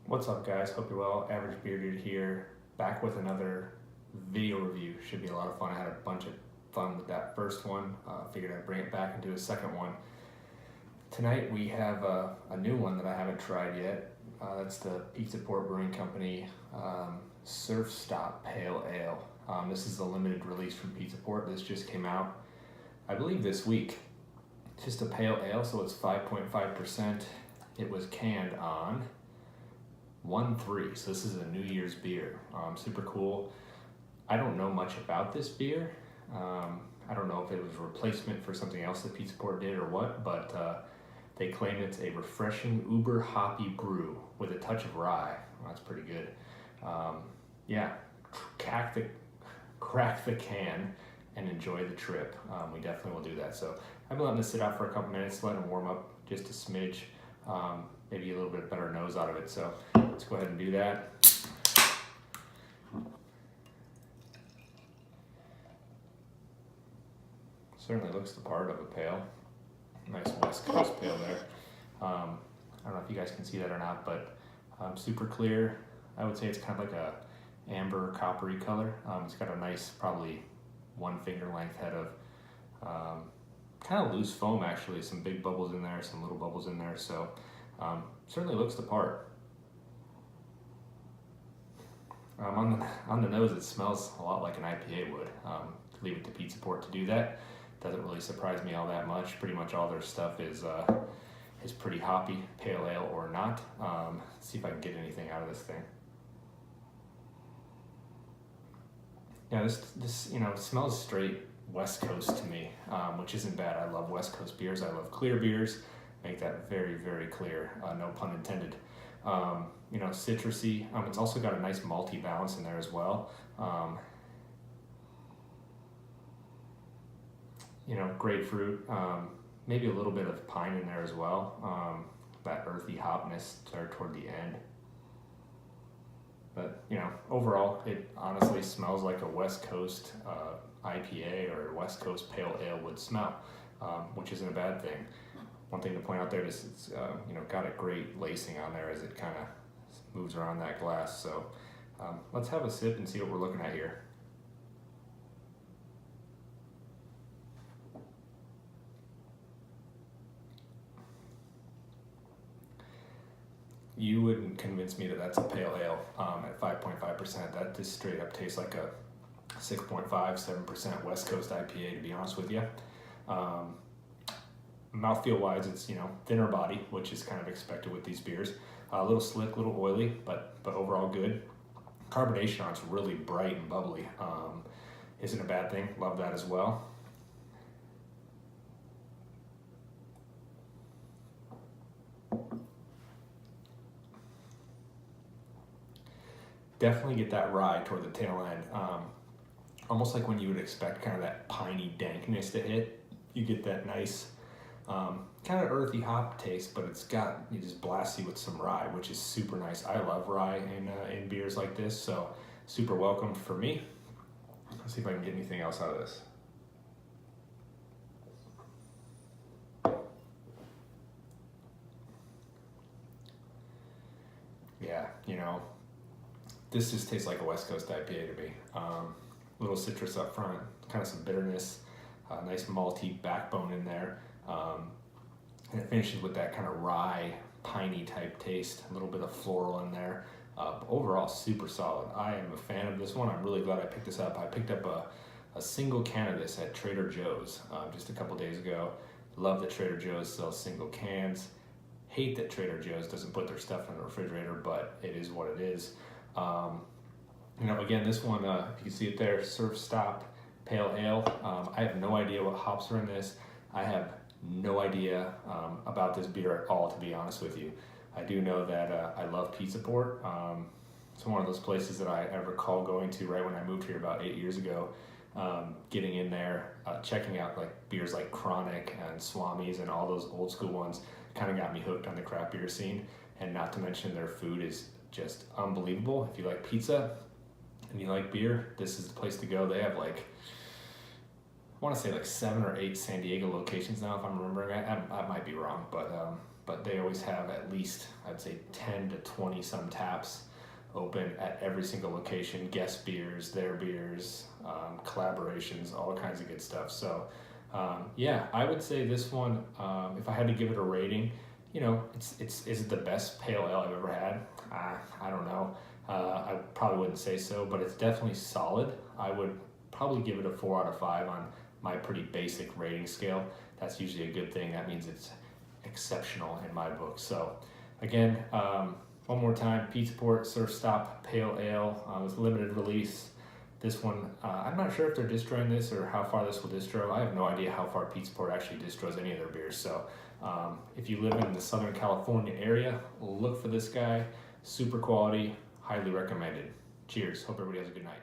What's up, guys? Hope you're well. Average Bearded here, back with another video review. Should be a lot of fun. I had a bunch of fun with that first one. Figured I'd bring it back and do a second one. Tonight we have a new one that I haven't tried yet. That's the Pizza Port Brewing Company Surf Stop Pale Ale. This is a limited release from Pizza Port. This just came out, I believe, this week. It's just a pale ale, so it's 5.5%. It was canned on 1-3, so this is a New Year's beer. Super cool. I don't know much about this beer. I don't know if it was a replacement for something else that Pizza Port did or what, but they claim it's a refreshing uber hoppy brew with a touch of rye. Well, that's pretty good. Yeah, crack the can and enjoy the trip. We definitely will do that. So I've been letting this sit out for a couple minutes, letting it warm up just a smidge. Maybe a little bit better nose out of it. So let's go ahead and do that. Certainly looks the part of a pale. Nice West Coast pale there. I don't know if you guys can see that or not, but super clear. I would say it's kind of like a amber coppery color. It's got a nice, probably 1 finger length head of kind of loose foam, actually. Some big bubbles in there, some little bubbles in there. So certainly looks the part. On the nose, it smells a lot like an IPA would. Leave it to Pizza Port to do that. Doesn't really surprise me all that much. Pretty much all their stuff is pretty hoppy, pale ale or not. Let's see if I can get anything out of this thing. Yeah, this smells straight West Coast to me, which isn't bad. I love West Coast beers. I love clear beers. Make that very, very clear. No pun intended. Citrusy. It's also got a nice malty balance in there as well. Grapefruit. Maybe a little bit of pine in there as well. That earthy hopness toward the end. But overall, it honestly smells like a West Coast IPA or West Coast Pale Ale would smell, which isn't a bad thing. One thing to point out there is it's got a great lacing on there as it kind of moves around that glass. So let's have a sip and see what we're looking at here. You wouldn't convince me that that's a pale ale at 5.5%. That just straight up tastes like a 6.5, 7% West Coast IPA, to be honest with you. Mouthfeel wise, it's thinner body, which is kind of expected with these beers. A little slick, a little oily, but overall good. Carbonation on it's really bright and bubbly. Isn't a bad thing. Love that as well. Definitely get that rye toward the tail end. Almost like when you would expect kind of that piney dankness to hit. You get that nice kind of earthy hop taste, but it just blasts you with some rye, which is super nice. I love rye in beers like this, so super welcome for me. Let's see if I can get anything else out of this. Yeah, this just tastes like a West Coast IPA to me. Little citrus up front, kind of some bitterness, nice malty backbone in there. And it finishes with that kind of rye, piney type taste, a little bit of floral in there. Overall, super solid. I am a fan of this one. I'm really glad I picked this up. I picked up a single can of this at Trader Joe's just a couple days ago. Love that Trader Joe's sells single cans. Hate that Trader Joe's doesn't put their stuff in the refrigerator, but it is what it is. Again, this one, if you can see it there, Surf Stop Pale Ale. I have no idea what hops are in this. I have no idea about this beer at all, to be honest with you. I do know that I love Pizza Port. It's one of those places that I recall going to right when I moved here about 8 years ago. Getting in there, checking out like beers like Chronic and Swami's and all those old school ones kind of got me hooked on the craft beer scene. And not to mention their food is just unbelievable. If you like pizza and you like beer, this is the place to go. They have like, I want to say like 7 or 8 San Diego locations now, if I'm remembering right. I might be wrong, but they always have at least, I'd say 10 to 20 some taps open at every single location. Guest beers, their beers, collaborations, all kinds of good stuff. So yeah, I would say this one, if I had to give it a rating, you know, is it the best pale ale I've ever had? I don't know. I probably wouldn't say so, but it's definitely solid. I would probably give it a 4 out of 5 on my pretty basic rating scale. That's usually a good thing. That means it's exceptional in my book. So again, one more time, Pizza Port Surf Stop Pale Ale. It was limited release. This one, I'm not sure if they're distroing this or how far this will distro. I have no idea how far Pizza Port actually distros any of their beers. So if you live in the Southern California area, look for this guy. Super quality, highly recommended. Cheers. Hope everybody has a good night.